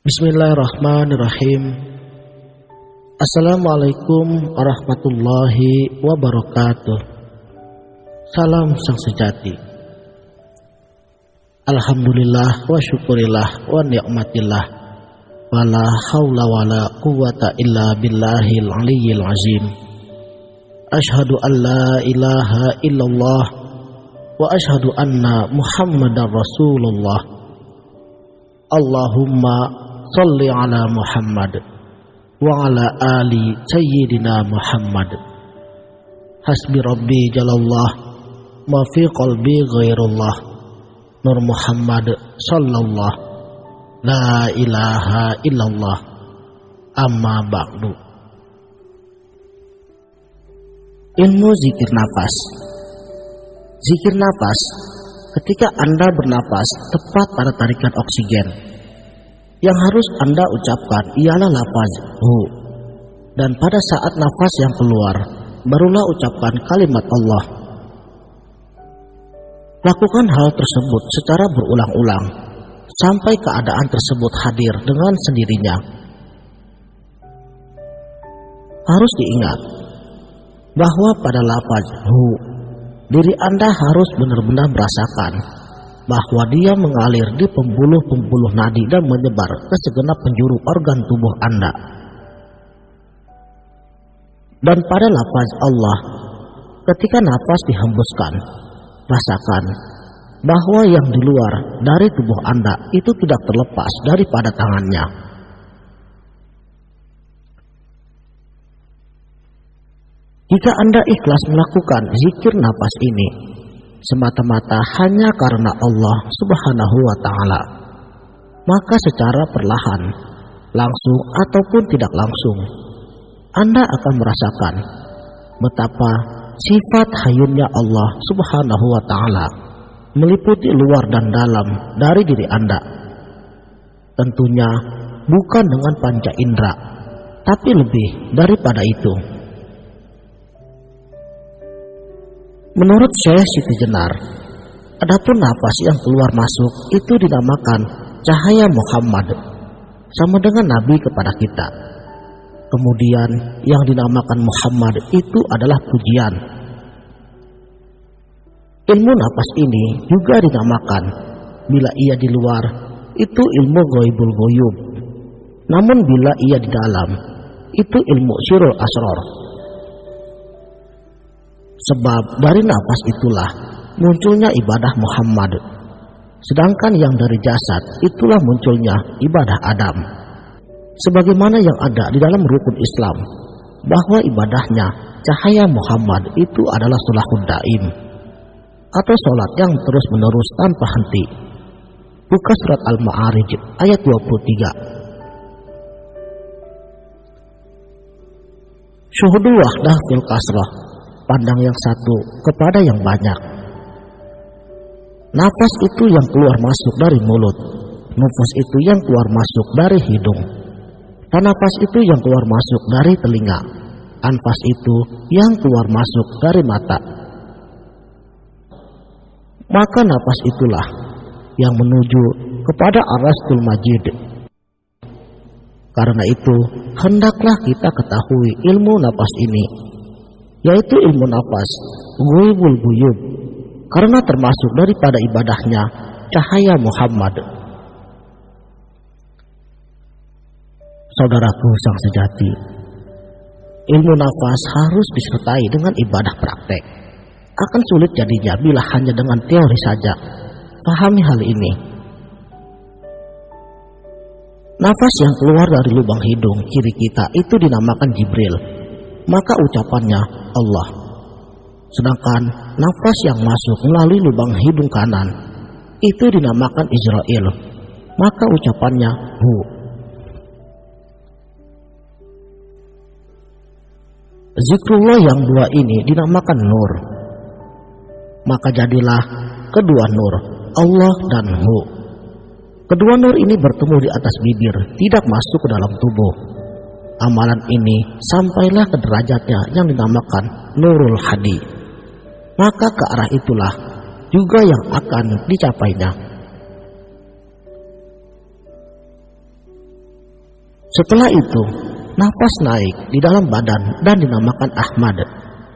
Bismillahirrahmanirrahim. Assalamualaikum warahmatullahi wabarakatuh. Salam sang sejati. Alhamdulillah wa syukurillah wa ni'matillah. Wala hawla wala quwwata illa billahil aliyyil azim. Ashhadu an la ilaha illallah wa ashhadu anna Muhammadar Rasulullah. Allahumma Salli ala Muhammad wa ala ali sayyidina Muhammad. Hasbi rabbi jalallah ma fi qalbi ghairullah. Nur Muhammad sallallahu la ilaha illallah. Amma ba'du. Ilmu zikir nafas. Zikir nafas ketika Anda bernapas tepat pada tarikan oksigen. Yang harus Anda ucapkan ialah lafaz hu. Dan pada saat nafas yang keluar, barulah ucapkan kalimat Allah. Lakukan hal tersebut secara berulang-ulang, sampai keadaan tersebut hadir dengan sendirinya. Harus diingat, bahwa pada lafaz hu, diri Anda harus benar-benar merasakan bahwa dia mengalir di pembuluh-pembuluh nadi dan menyebar ke segenap penjuru organ tubuh Anda. Dan pada lafaz Allah, ketika nafas dihembuskan, rasakan bahwa yang di luar dari tubuh Anda itu tidak terlepas daripada tangannya. Jika Anda ikhlas melakukan zikir nafas ini semata-mata hanya karena Allah Subhanahu wa ta'ala, maka secara perlahan, langsung ataupun tidak langsung, Anda akan merasakan betapa sifat hayyunya Allah Subhanahu wa ta'ala meliputi luar dan dalam dari diri Anda. Tentunya bukan dengan panca indera, tapi lebih daripada itu. Menurut Syekh Siti Jenar, adapun nafas yang keluar masuk itu dinamakan cahaya Muhammad, sama dengan Nabi kepada kita. Kemudian yang dinamakan Muhammad itu adalah pujian. Ilmu nafas ini juga dinamakan, bila ia di luar, itu ilmu ghaibul ghuyub. Namun bila ia di dalam, itu ilmu sirrul asrar. Sebab dari nafas itulah munculnya ibadah Muhammad. Sedangkan yang dari jasad itulah munculnya ibadah Adam. Sebagaimana yang ada di dalam rukun Islam, bahwa ibadahnya cahaya Muhammad itu adalah sholahud daim, atau sholat yang terus menerus tanpa henti. Buka surat Al-Ma'arij ayat 23. Syuhudu wahdah fil kasrah, pandang yang satu kepada yang banyak. Nafas itu yang keluar masuk dari mulut, nufus itu yang keluar masuk dari hidung, tanafas itu yang keluar masuk dari telinga, anfas itu yang keluar masuk dari mata. Maka nafas itulah yang menuju kepada Ar-Rastul Majid. Karena itu hendaklah kita ketahui ilmu nafas ini, yaitu ilmu nafas ghaibul ghuyub, karena termasuk daripada ibadahnya cahaya Muhammad. Saudaraku sang sejati, ilmu nafas harus disertai dengan ibadah praktek. Akan sulit jadinya bila hanya dengan teori saja. Pahami hal ini. Nafas yang keluar dari lubang hidung kiri kita itu dinamakan Jibril, maka ucapannya Allah. Sedangkan nafas yang masuk melalui lubang hidung kanan itu dinamakan Israel, maka ucapannya hu. Zikrullah yang dua ini dinamakan nur, maka jadilah kedua nur, Allah dan hu. Kedua nur ini bertemu di atas bibir, tidak masuk ke dalam tubuh. Amalan ini sampailah ke derajatnya yang dinamakan Nurul Hadi. Maka ke arah itulah juga yang akan dicapainya. Setelah itu, nafas naik di dalam badan dan dinamakan Ahmad.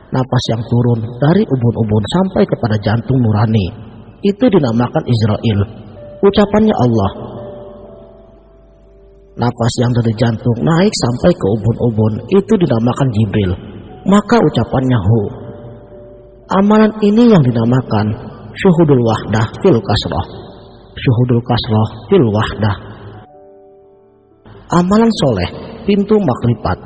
Nafas yang turun dari ubun-ubun sampai kepada jantung nurani, itu dinamakan Israel. Ucapannya Allah. Nafas yang dari jantung naik sampai ke ubun-ubun, itu dinamakan Jibril. Maka ucapannya Hu. Amalan ini yang dinamakan syuhudul wahdah fil kasroh. Syuhudul kasroh fil wahdah. Amalan soleh, pintu makrifat.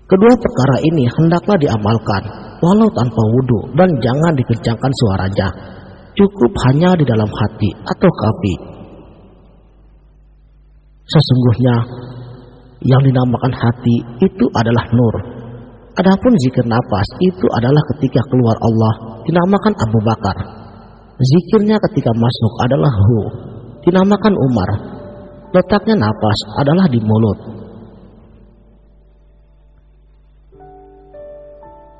Kedua perkara ini hendaklah diamalkan walau tanpa wudu dan jangan dikencangkan suaranya. Cukup hanya di dalam hati atau kafi. Sesungguhnya yang dinamakan hati itu adalah nur. Adapun zikir nafas itu adalah ketika keluar Allah, dinamakan Abu Bakar. Zikirnya ketika masuk adalah Hu, dinamakan Umar. Letaknya nafas adalah di mulut.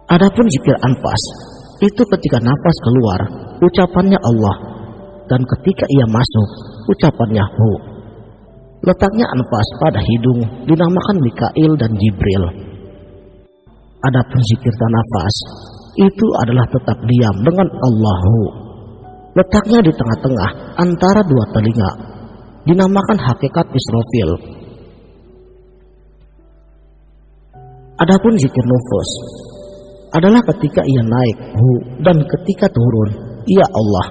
Adapun zikir anfas itu ketika nafas keluar, ucapannya Allah, dan ketika ia masuk, ucapannya Hu. Letaknya anfas pada hidung, dinamakan Mikail dan Jibril. Adapun zikir nafas itu adalah tetap diam dengan Allahu. Letaknya di tengah-tengah antara dua telinga, dinamakan hakikat Israfil. Adapun zikir nufus adalah ketika ia naik Hu dan ketika turun ia Allah.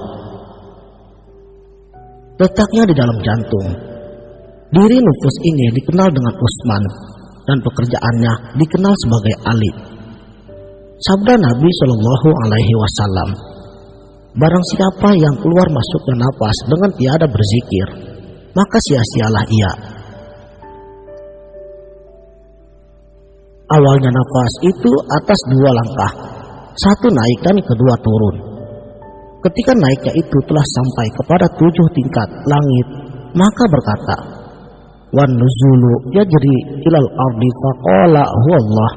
Letaknya di dalam jantung. Diri nufus ini dikenal dengan Usman dan pekerjaannya dikenal sebagai Ali. Sabda Nabi Shallallahu Alaihi Wasallam, barang siapa yang keluar masuknya nafas dengan tiada berzikir, maka sia-sialah ia. Awalnya nafas itu atas dua langkah, satu naik dan kedua turun. Ketika naiknya itu telah sampai kepada 7 tingkat langit, maka berkata, wan nuzulu yajri ilal ardi faqala huwallah.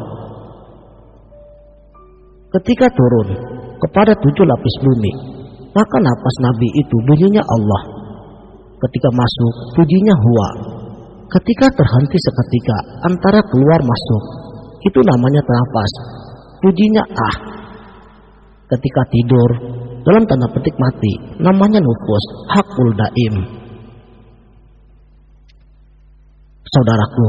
Ketika turun kepada 7 lapis bumi, maka nafas Nabi itu bunyinya Allah. Ketika masuk, pujinya Huwa. Ketika terhenti seketika antara keluar masuk, itu namanya nafas, pujinya Ah. Ketika tidur, dalam tanda petik mati, namanya nufus, hakul daim. Saudaraku,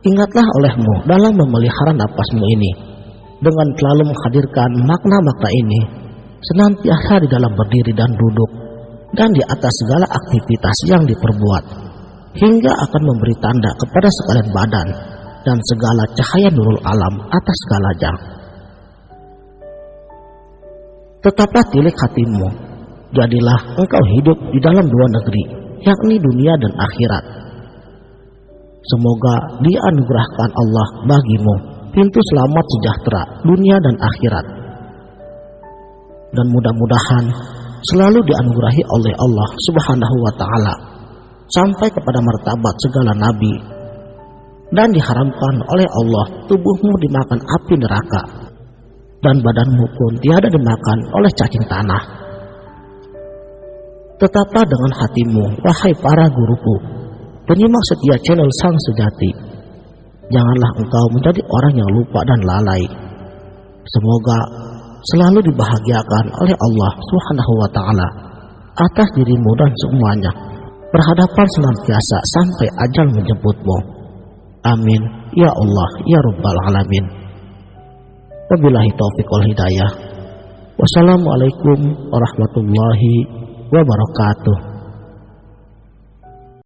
ingatlah olehmu dalam memelihara nafasmu ini, dengan selalu menghadirkan makna-makna ini, senantiasa di dalam berdiri dan duduk, dan di atas segala aktivitas yang diperbuat, hingga akan memberi tanda kepada sekalian badan, dan segala cahaya nurul alam atas segalanya. Tetaplah tilik hatimu, jadilah engkau hidup di dalam 2 negeri, yakni dunia dan akhirat. Semoga dianugerahkan Allah bagimu pintu selamat sejahtera dunia dan akhirat, dan mudah-mudahan selalu dianugerahi oleh Allah Subhanahu wa Ta'ala sampai kepada martabat segala nabi, dan diharamkan oleh Allah tubuhmu dimakan api neraka, dan badanmu pun tiada dimakan oleh cacing tanah. Tetaplah dengan hatimu, wahai para guruku, penyimak setia channel Sang Sejati. Janganlah engkau menjadi orang yang lupa dan lalai. Semoga selalu dibahagiakan oleh Allah Subhanahu wa Ta'ala atas dirimu dan semuanya, berhadapan senantiasa sampai ajal menjemputmu. Amin ya Allah ya Rabbal Alamin. Wabillahi taufiq wal hidayah. Wassalamualaikum warahmatullahi wabarakatuh.